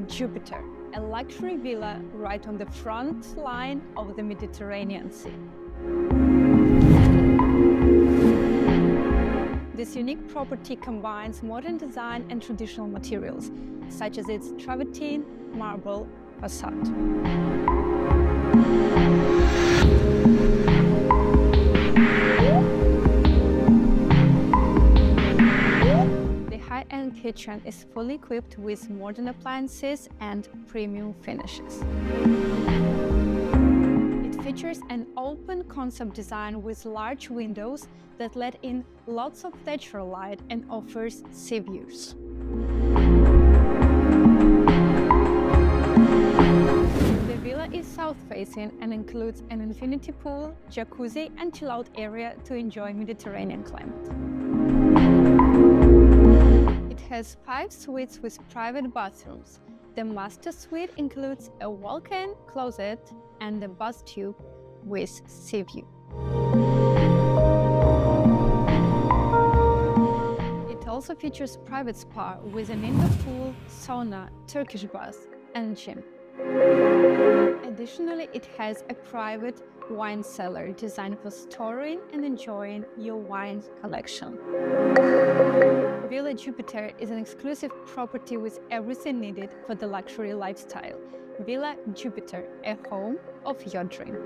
Jupiter, a luxury villa right on the front line of the Mediterranean Sea. This unique property combines modern design and traditional materials, such as its travertine marble facade. The high-end kitchen is fully equipped with modern appliances and premium finishes. It features an open concept design with large windows that let in lots of natural light and offers sea views. The villa is south-facing and includes an infinity pool, jacuzzi and chill-out area to enjoy Mediterranean climate. It has 5 suites with private bathrooms. The master suite includes a walk-in closet and a bath tub with sea view. It also features private spa with an indoor pool, sauna, Turkish bath and gym. Additionally, it has a private wine cellar designed for storing and enjoying your wine collection. Villa Jupiter is an exclusive property with everything needed for the luxury lifestyle. Villa Jupiter, a home of your dream.